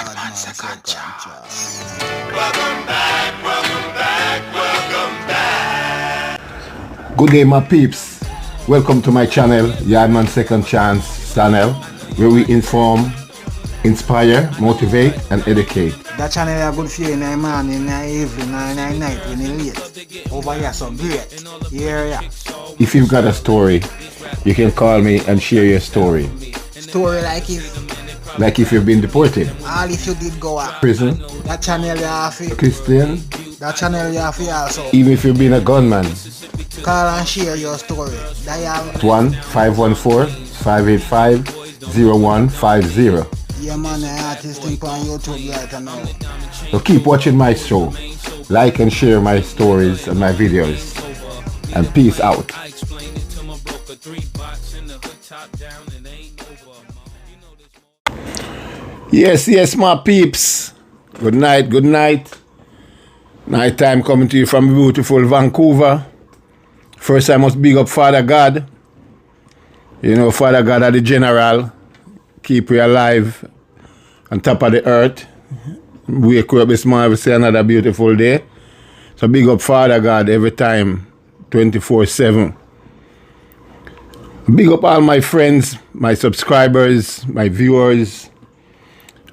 Yardman Second Chance. Welcome back, welcome back, welcome back. Good day, my peeps. Welcome to my channel, Yardman Second Chance channel, where we inform, inspire, motivate, and educate. That channel is good for you in the morning, in the evening, in the night, when you late. Over here, so great. Yeah. If you've got a story, you can call me and share your story. Story Like if you've been deported, all if you did go out. prison, That channel you have to. Christian, That channel you have to also. even if you've been a gunman. Call and share your story. Dial 1-514-585-0150. yeah man, the artist thing on YouTube right now. So keep watching my show, like and share my stories and my videos, and peace out. Yes, my peeps. Good night. Night time coming to you from beautiful Vancouver. First, I must big up Father God. You know, Father God are the general. Keep you alive on top of the earth. Wake up this morning, we say another beautiful day. So big up Father God every time, 24/7. Big up all my friends, my subscribers, my viewers,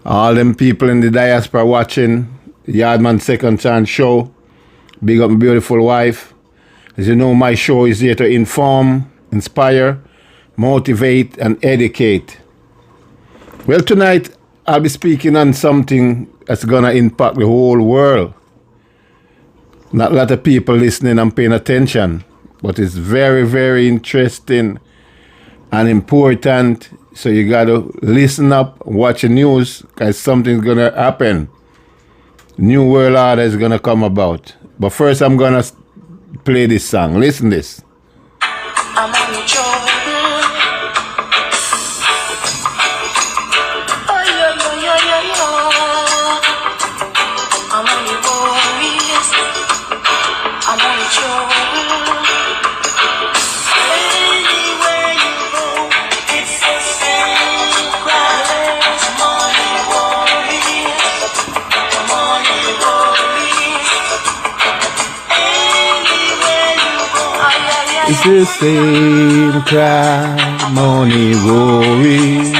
all them people in the diaspora watching Yardman Second Chance show. Big up my beautiful wife. As you know, my show is here to inform, inspire, motivate, and educate. Well, tonight I'll be speaking on something that's gonna impact the whole world. Not a lot of people listening and paying attention, but it's very, very interesting and important. So you gotta listen up, watch the news, because something's gonna happen. New world order is gonna come about. But first I'm gonna play this song. Listen this. I'm on the Jordan. Oh, yo. I'm on the Warriors. I'm on the Jordan. Anywhere you go, it's the same crowd. I'm on the Warriors. I'm on the Warriors. Anywhere you go, It's the same crowd, money worries.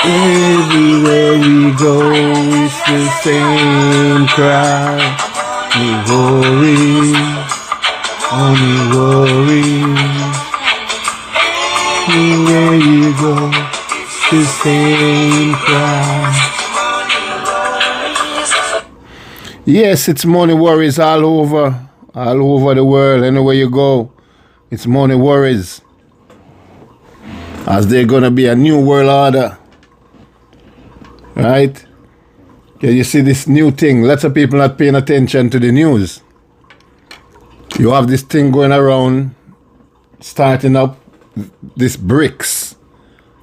Everywhere we go, it's the same crowd. Only worries. Everywhere you go, it's the same crowd. Yes, it's money worries all over the world. Anywhere you go, it's money worries. As there's gonna be a new world order. Right? Yeah, you see this new thing. Lots of people not paying attention to the news. You have this thing going around, starting up this BRICS.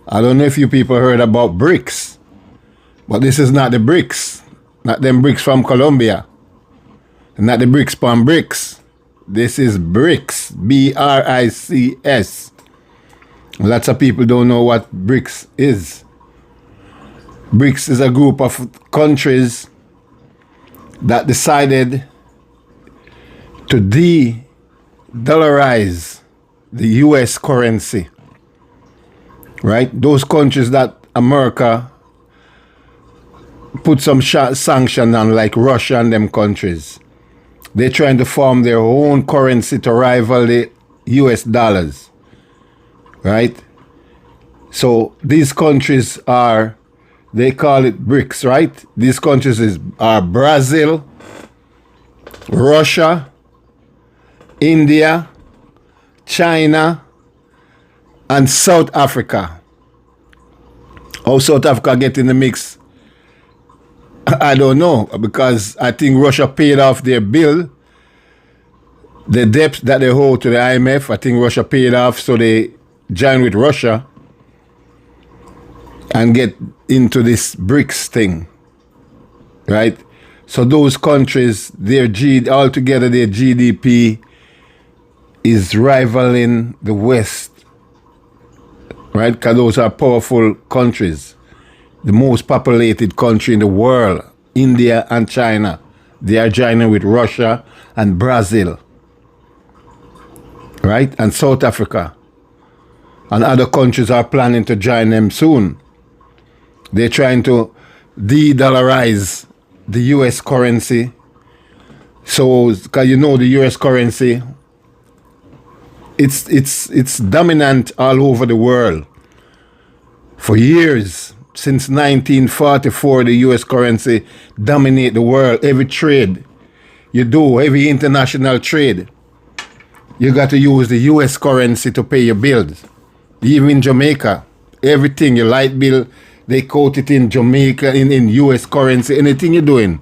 I don't know if you people heard about BRICS, but this is not the BRICS. Not them BRICS from Colombia. Not the BRICS from BRICS. This is BRICS. BRICS. Lots of people don't know what BRICS is. BRICS is a group of countries that decided to de-dollarize the US currency. Right? Those countries that America put some sanction on, like Russia and them countries. They're trying to form their own currency to rival the US dollars. Right? So these countries are, they call it BRICS, right? These countries are Brazil, Russia, India, China, and South Africa. How South Africa get in the mix? I don't know, because I think Russia paid off their bill, the debt that they owe to the IMF. I think Russia paid off, so they join with Russia and get into this BRICS thing, right? So those countries, altogether their GDP is rivaling the West, right? Because those are powerful countries. The most populated country in the world, India and China. They are joining with Russia and Brazil, right? And South Africa. And other countries are planning to join them soon. They're trying to de-dollarize the US currency. So, because you know the US currency, it's dominant all over the world. For years, since 1944, the US currency dominate the world. Every trade you do, every international trade, you got to use the US currency to pay your bills. Even in Jamaica, everything, your light bill, they quote it in Jamaica, in US currency. Anything you're doing,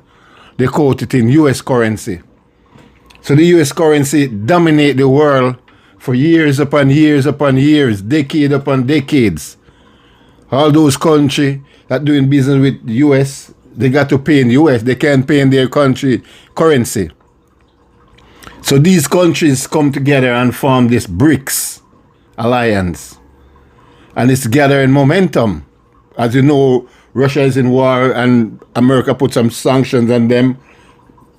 they quote it in US currency. So the US currency dominate the world for years upon years upon years, decade upon decades. All those countries that doing business with the US, they got to pay in US. They can't pay in their country currency. So these countries come together and form this BRICS alliance. And it's gathering momentum. As you know, Russia is in war and America put some sanctions on them.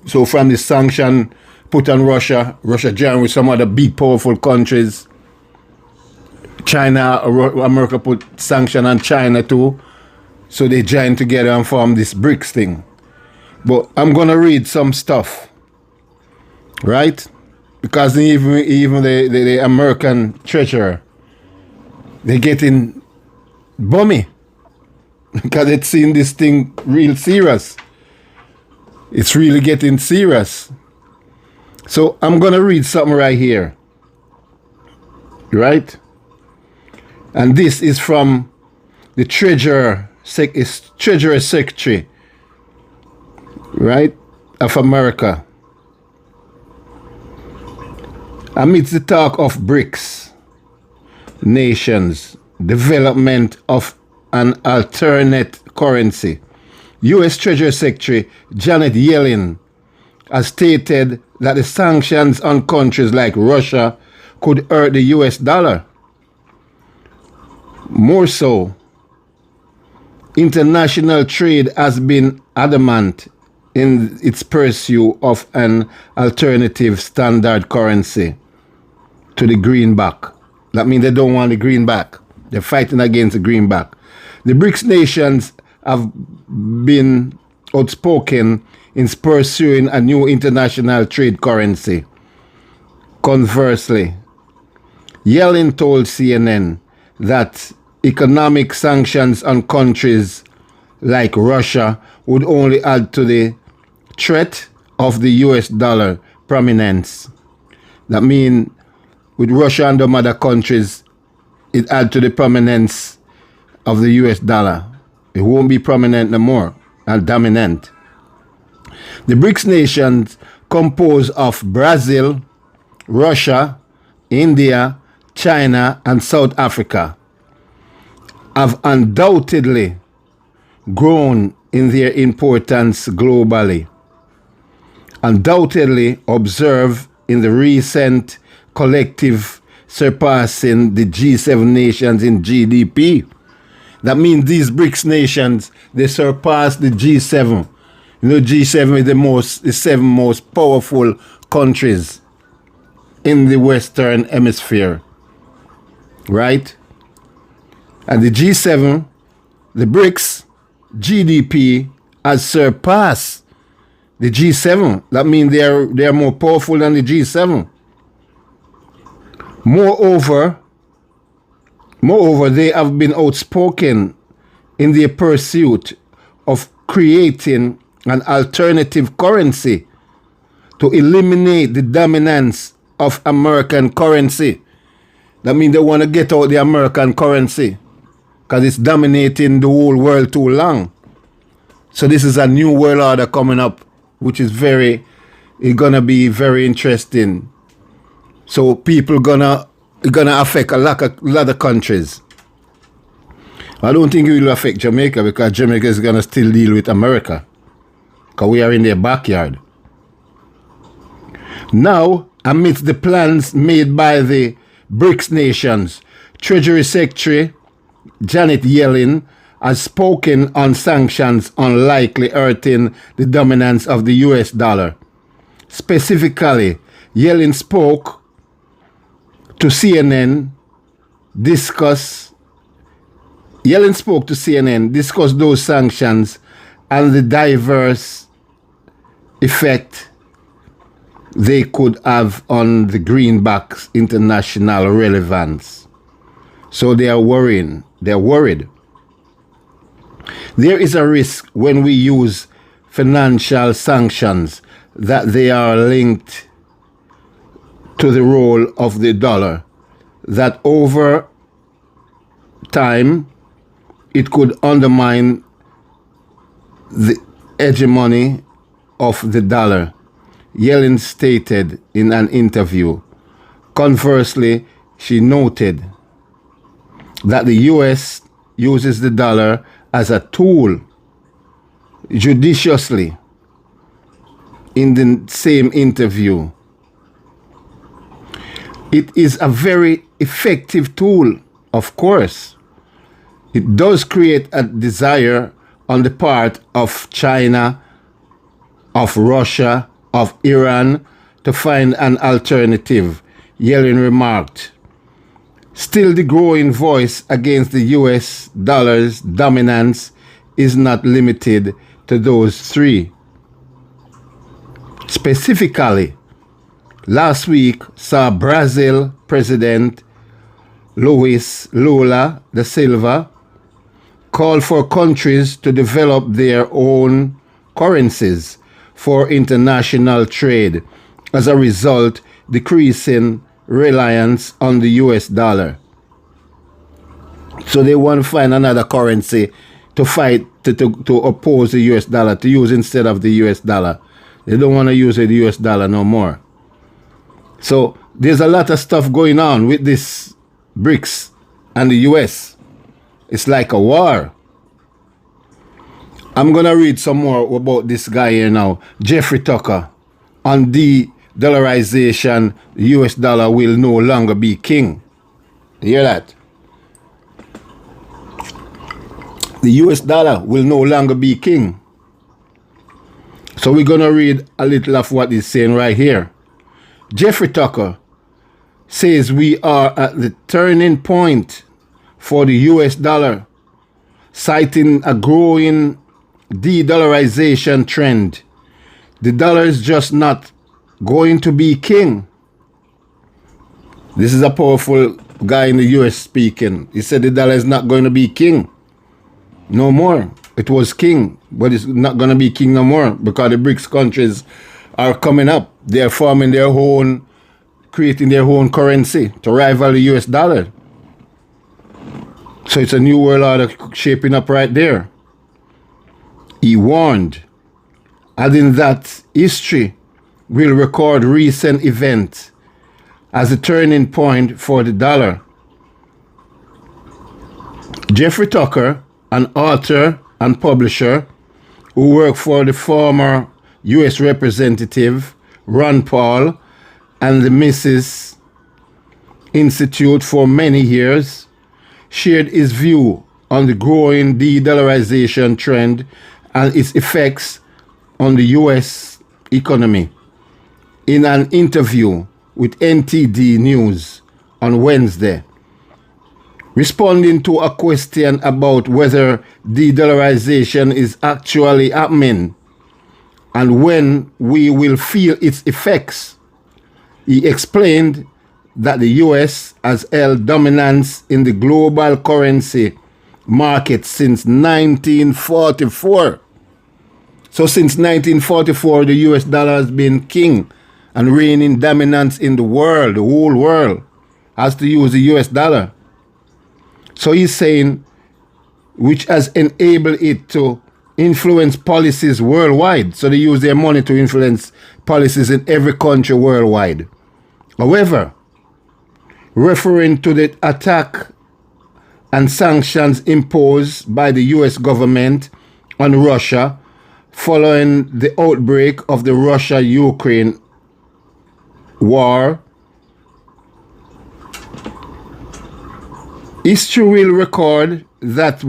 So from the sanction put on Russia, Russia joined with some other big powerful countries. China, America put sanction on China too. So they joined together and formed this BRICS thing. But I'm going to read some stuff, right? Because even the American treasurer, they're getting bummy. Because it's seen this thing real serious. It's really getting serious. So I'm going to read something right here. Right? And this is from the Treasurer Secretary, right, of America. Amidst the talk of BRICS nations, development of an alternate currency, U.S. Treasury Secretary Janet Yellen has stated that the sanctions on countries like Russia could hurt the U.S. dollar. More so, international trade has been adamant in its pursuit of an alternative standard currency to the greenback. That means they don't want the greenback. They're fighting against the greenback. The BRICS nations have been outspoken in pursuing a new international trade currency. Conversely, Yellen told CNN that economic sanctions on countries like Russia would only add to the threat of the US dollar prominence. That means with Russia and some other countries, it adds to the prominence of the US dollar. It won't be prominent no more and dominant. The BRICS nations composed of Brazil, Russia, India, China, and South Africa have undoubtedly grown in their importance globally. Undoubtedly observed in the recent collective surpassing the G7 nations in GDP. That means these BRICS nations, they surpass the G7. You know, G7 is the 7 most powerful countries in the Western Hemisphere, right? And the G7, the BRICS, GDP has surpassed the G7. That means they are more powerful than the G7. Moreover, they have been outspoken in their pursuit of creating an alternative currency to eliminate the dominance of American currency. That means they want to get out the American currency because it's dominating the whole world too long. So this is a new world order coming up, which is it's gonna be very interesting. So people gonna affect a lot of countries. I don't think it will affect Jamaica because Jamaica is gonna still deal with America, because we are in their backyard. Now, amidst the plans made by the BRICS nations, Treasury Secretary Janet Yellen has spoken on sanctions unlikely hurting the dominance of the US dollar. Specifically, Yellen spoke to CNN, discussed those sanctions and the diverse effect they could have on the greenback's international relevance. So they are worrying. They're worried. There is a risk when we use financial sanctions that they are linked to the role of the dollar, that over time it could undermine the hegemony of the dollar, Yellen stated in an interview. Conversely, she noted that the US uses the dollar as a tool judiciously. In the same interview, it is a very effective tool, of course. It does create a desire on the part of China, of Russia, of Iran to find an alternative, Yellen remarked. Still, the growing voice against the US dollar's dominance is not limited to those three. Specifically, last week saw Brazil President Luiz Lula da Silva call for countries to develop their own currencies for international trade, as a result decreasing reliance on the US dollar. So they want to find another currency to fight, to oppose the US dollar, to use instead of the US dollar. They don't want to use the US dollar no more. So there's a lot of stuff going on with this BRICS and the US. It's like a war. I'm going to read some more about this guy here now. Jeffrey Tucker. On de-dollarization, the US dollar will no longer be king. You hear that? The US dollar will no longer be king. So we're going to read a little of what he's saying right here. Jeffrey Tucker says we are at the turning point for the US dollar, citing a growing de-dollarization trend. The dollar is just not going to be king. This is a powerful guy in the US speaking. He said the dollar is not going to be king no more. It was king, but it's not going to be king no more because the BRICS countries are coming up. They are forming their own, creating their own currency to rival the US dollar. So it's a new world order shaping up right there. He warned, adding that history will record recent events as a turning point for the dollar. Jeffrey Tucker, an author and publisher who worked for the former U.S. Representative Ron Paul and the Mises Institute for many years, shared his view on the growing de-dollarization trend and its effects on the U.S. economy. In an interview with NTD News on Wednesday, responding to a question about whether de-dollarization is actually happening and when we will feel its effects, he explained that the US has held dominance in the global currency market since 1944. So since 1944, the US dollar has been king and reigning dominance in the world. The whole world has to use the US dollar. So he's saying, which has enabled it to influence policies worldwide. So they use their money to influence policies in every country worldwide. However, referring to the attack and sanctions imposed by the US government on Russia following the outbreak of the Russia-Ukraine war, history will record that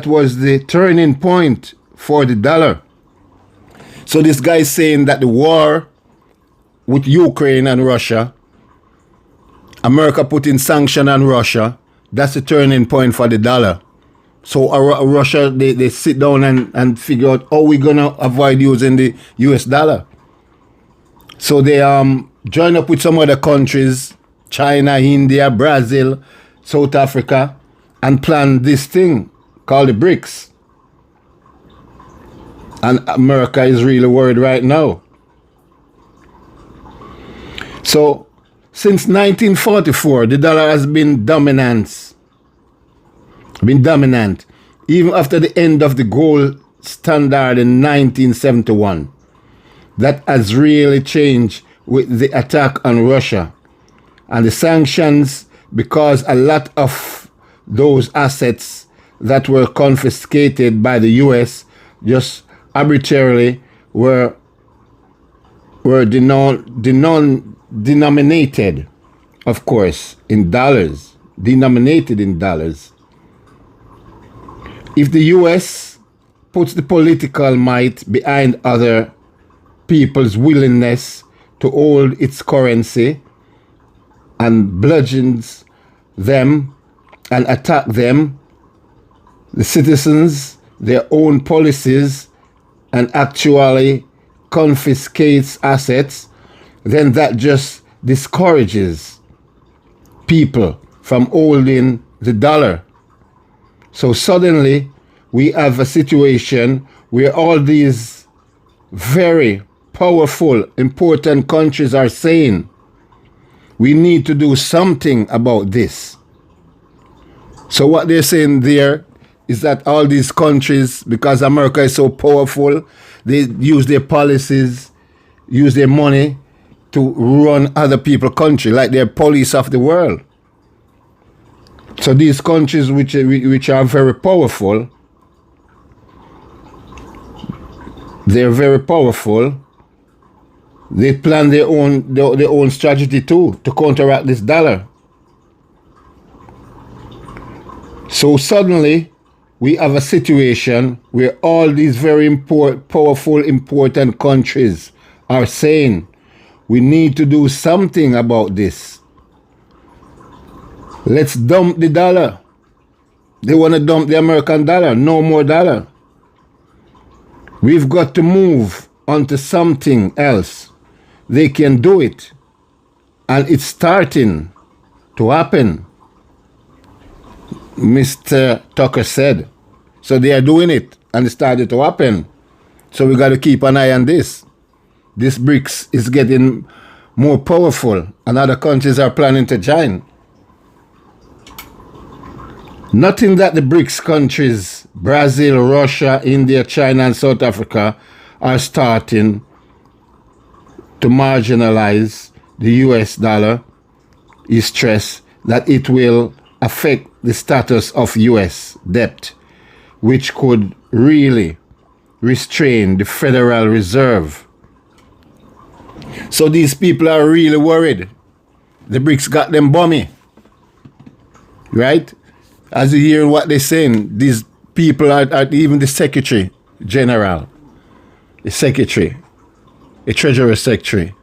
was the turning point for the dollar. So this guy is saying that the war with Ukraine and Russia, America putting sanction on Russia, that's the turning point for the dollar. So Russia, they sit down and figure out how we're going to avoid using the US dollar. So they join up with some other countries, China, India, Brazil, South Africa, and plan this thing called the BRICS. And America is really worried right now. So since 1944, the dollar has been dominant, even after the end of the gold standard in 1971. That has really changed with the attack on Russia and the sanctions, because a lot of those assets that were confiscated by the US just arbitrarily were denominated, of course, in dollars, denominated in dollars. If the US puts the political might behind other people's willingness to hold its currency and bludgeons them and attack them, the citizens, their own policies, and actually confiscates assets, then that just discourages people from holding the dollar. So suddenly we have a situation where all these very powerful, important countries are saying, we need to do something about this. So what they're saying there is that all these countries, because America is so powerful, they use their policies, use their money to run other people's country, like they're police of the world. So these countries which are very powerful, they're very powerful. They plan their own strategy too to counteract this dollar. So suddenly we have a situation where all these very powerful, important countries are saying, we need to do something about this. Let's dump the dollar. They want to dump the American dollar. No more dollar. We've got to move on to something else. They can do it. And it's starting to happen, Mr. Tucker said. So they are doing it, and it started to happen. So we got to keep an eye on this. This BRICS is getting more powerful, and other countries are planning to join. Nothing that the BRICS countries, Brazil, Russia, India, China, and South Africa, are starting to marginalize the US dollar is stressed that it will affect the status of US debt, which could really restrain the Federal Reserve. So these people are really worried. The BRICS got them bummy. Right? As you hear what they're saying, these people are even the Secretary General, the Secretary, the Treasury Secretary,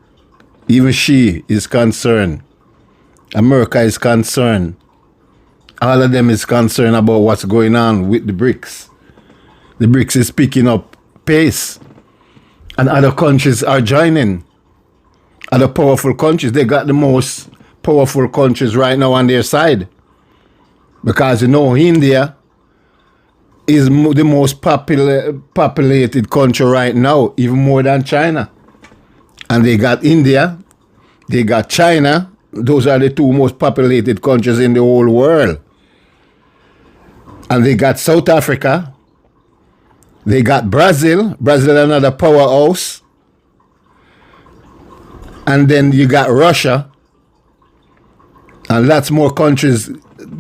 even she is concerned. America is concerned. All of them is concerned about what's going on with the BRICS. The BRICS is picking up pace, and other countries are joining. Other powerful countries, they got the most powerful countries right now on their side. Because you know, India is the most populated country right now, even more than China. And they got India, they got China. Those are the two most populated countries in the whole world. And they got South Africa. They got Brazil. Brazil another powerhouse. And then you got Russia. And lots more countries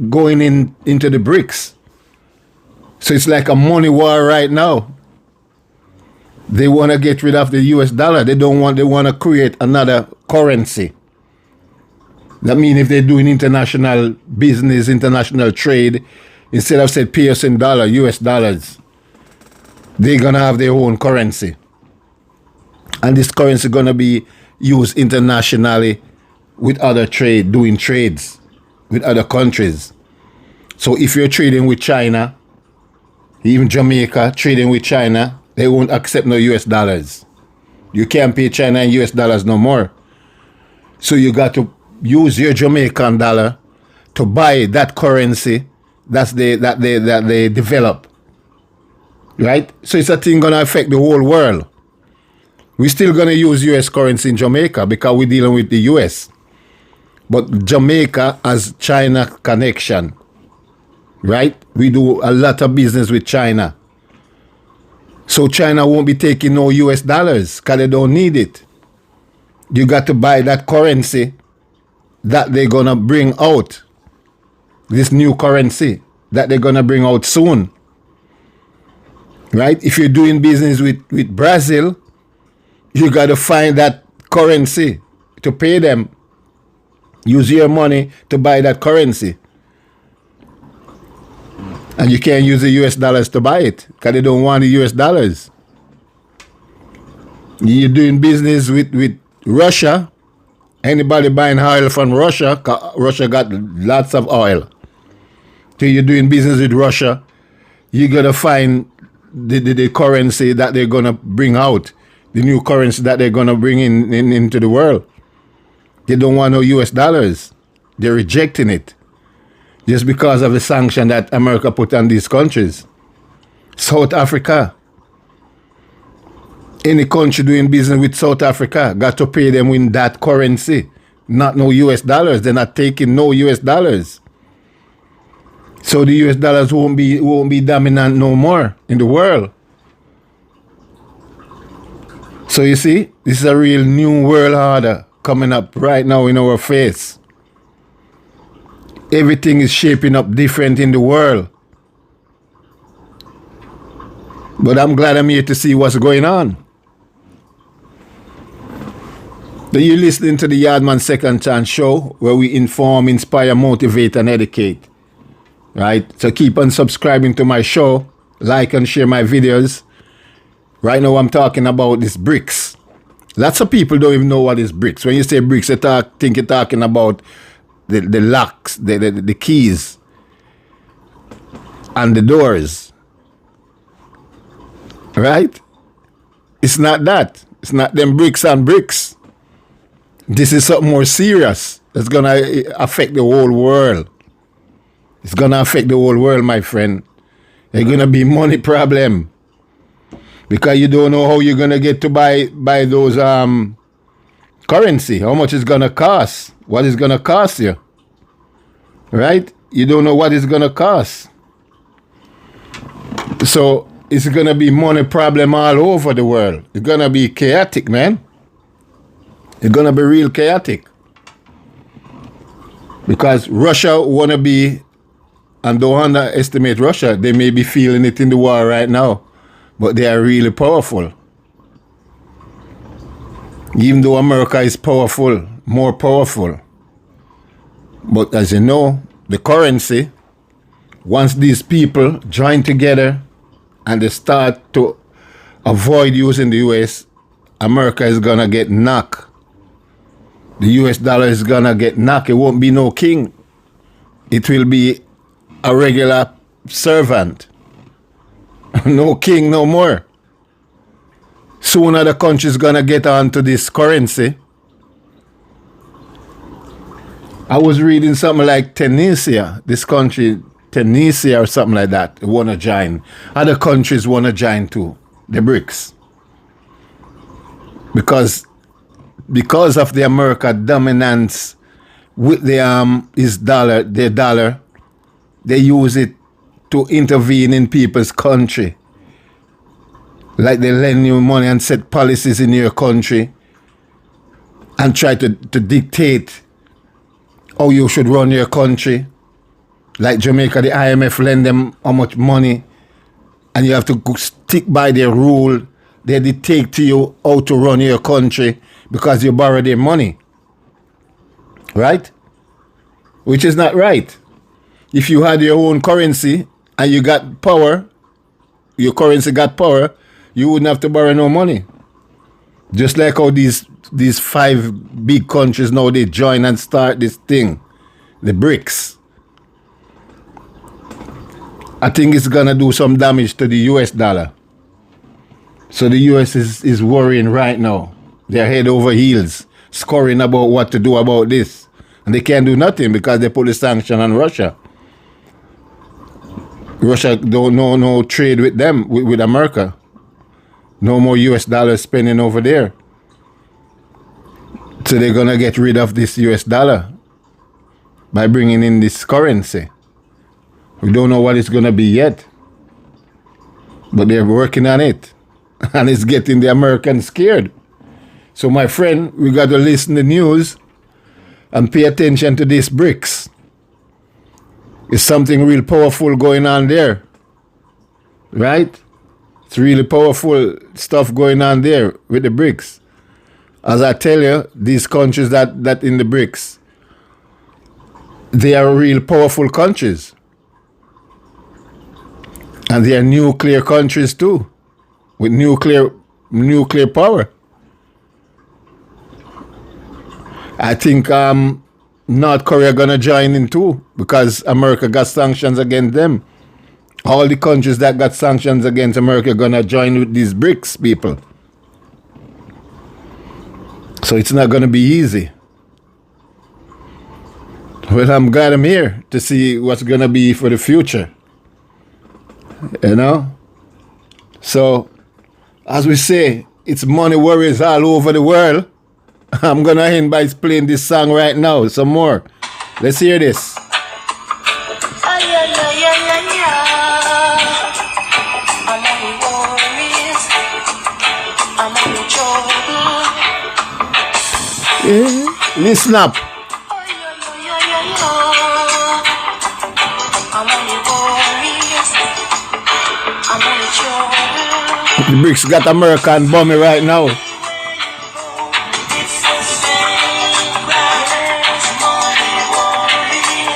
going into the BRICS. So it's like a money war right now. They want to get rid of the US dollar. They want to create another currency. That means if they're doing international business, international trade, instead of say pay us in dollar, US dollars, they're gonna have their own currency. And this currency gonna be used internationally with other trade, doing trades with other countries. So if you're trading with China, even Jamaica trading with China, they won't accept no US dollars. You can't pay China in US dollars no more. So you got to use your Jamaican dollar to buy that currency that they develop. Right? So it's a thing gonna affect the whole world. We're still gonna use US currency in Jamaica because we're dealing with the US. But Jamaica has China connection. Right? We do a lot of business with China. So China won't be taking no US dollars because they don't need it. You got to buy that currency that they're gonna bring out. This new currency that they're gonna bring out soon. Right? If you're doing business with Brazil, you got to find that currency to pay them. Use your money to buy that currency. And you can't use the US dollars to buy it because they don't want the US dollars. You're doing business with Russia. Anybody buying oil from Russia, Russia got lots of oil. So you're doing business with Russia, you got to find the currency that they're going to bring out, the new currency that they're going to bring into the world. They don't want no US dollars. They're rejecting it just because of the sanction that America put on these countries. South Africa. Any country doing business with South Africa got to pay them in that currency, not no US dollars. They're not taking no US dollars. So the US dollars won't be dominant no more in the world. So you see, this is a real new world order coming up right now in our face. Everything is shaping up different in the world. But I'm glad I'm here to see what's going on. So you're listening to the Yardman Second Chance show, where we inform, inspire, motivate, and educate. Right? So keep on subscribing to my show, like and share my videos. Right now I'm talking about this BRICS. Lots of people don't even know what is BRICS. When you say BRICS, they think you're talking about the locks, the keys, and the doors. Right? It's not that. It's not them bricks and bricks. This is something more serious that's going to affect the whole world. It's going to affect the whole world, my friend. There's going to be money problem. Because you don't know how you're going to get to buy those currency. How much it's going to cost. What it's going to cost you. Right? You don't know what it's going to cost. So it's going to be money problem all over the world. It's going to be chaotic, man. It's going to be real chaotic. Because Russia want to be, and don't underestimate Russia, they may be feeling it in the war right now, but they are really powerful. Even though America is powerful, more powerful. But as you know, the currency, once these people join together and they start to avoid using the US, America is going to get knocked. The US dollar is going to get knocked. It won't be no king. It will be a regular servant. No king, no more. Soon other countries going to get onto this currency. I was reading something like Tunisia, this country, Tunisia or something like that, want to join. Other countries want to join too, the BRICS. Because of the America dominance with their dollar, they use it to intervene in people's country. Like they lend you money and set policies in your country and try to dictate how you should run your country. Like Jamaica, the IMF lend them how much money and you have to stick by their rule. They dictate to you how to run your country because you borrow their money. Right? Which is not right. If you had your own currency and you got power, your currency got power, you wouldn't have to borrow no money. Just like how these 5 big countries now, they join and start this thing, the BRICS. I think it's gonna do some damage to the US dollar. So the US is worrying right now. They're head over heels, scoring about what to do about this. And they can't do nothing because they put the sanction on Russia. Russia don't know no trade with them, with America. No more US dollars spending over there. So they're gonna get rid of this US dollar by bringing in this currency. We don't know what it's gonna be yet, but they're working on it. And it's getting the Americans scared. So my friend, we got to listen to the news and pay attention to these BRICS. It's something real powerful going on there. Right? It's really powerful stuff going on there with the BRICS. As I tell you, these countries that in the BRICS, they are real powerful countries. And they are nuclear countries too, with nuclear power. I think North Korea gonna join in too because America got sanctions against them. All the countries that got sanctions against America gonna join with these BRICS people. So it's not gonna be easy. Well, I'm glad I'm here to see what's gonna be for the future. You know? So, as we say, it's money worries all over the world. I'm gonna end by playing this song right now, some more. Let's hear this. Ay, ay, ay, ay, ay, ay. I'm only worries. I'm only trouble. Yeah. Listen up. Ay, ay, ay, ay, ay, ay. I'm only worries. I'm only trouble. The BRICS got America and bummy right now. It's the same grass, money worries.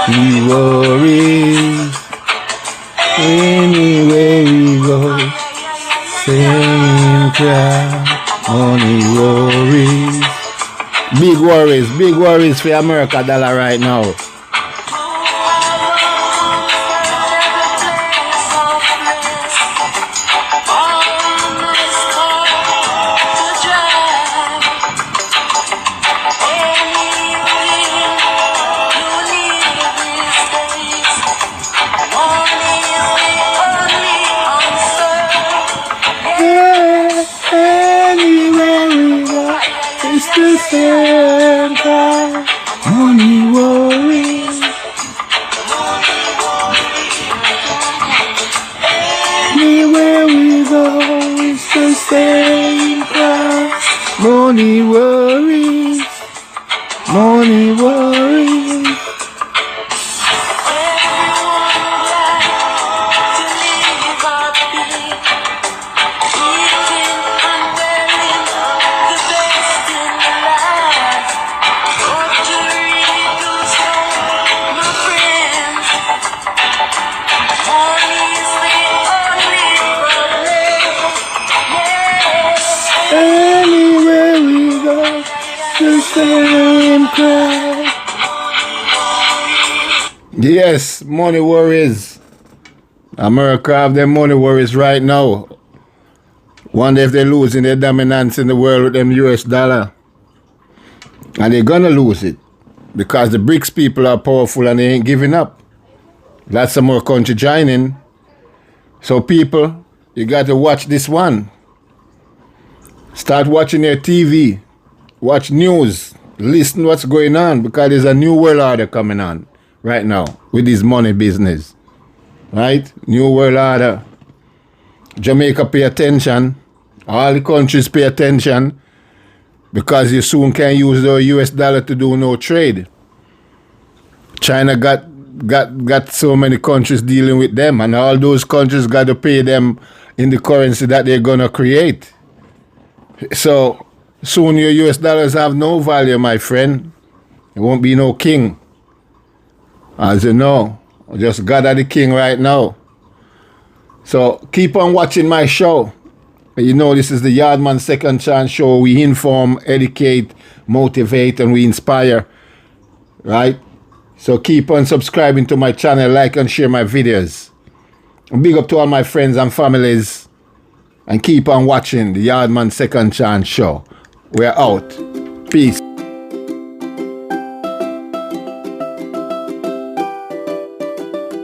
We worry anywhere we go. Same crowd, money worries. Big worries for America dollar right now. Anywhere we go, it's the same crowd, money worries. Anywhere we go, it's the same crowd, money worries, money worries. Anywhere we go, the same crowd. Yes, money worries. America have their money worries right now. Wonder if they're losing their dominance in the world with them US dollar. And they're gonna lose it. Because the BRICS people are powerful and they ain't giving up. Lots of more country joining. So people, you got to watch this one. Start watching your TV. Watch news. Listen what's going on because there's a new world order coming on right now. with this money business. Right? New World Order. Jamaica pay attention. All the countries pay attention. Because you soon can't use the US dollar to do no trade. China got so many countries dealing with them, and all those countries got to pay them in the currency that they're gonna create. So soon your US dollars have no value, my friend. There won't be no king. As you know, just God are the king right now. So keep on watching my show. You know, this is the Yardman Second Chance Show. We inform, educate, motivate, and we inspire. Right? So keep on subscribing to my channel, like and share my videos. And big up to all my friends and families. And keep on watching the Yardman Second Chance Show. We're out. Peace.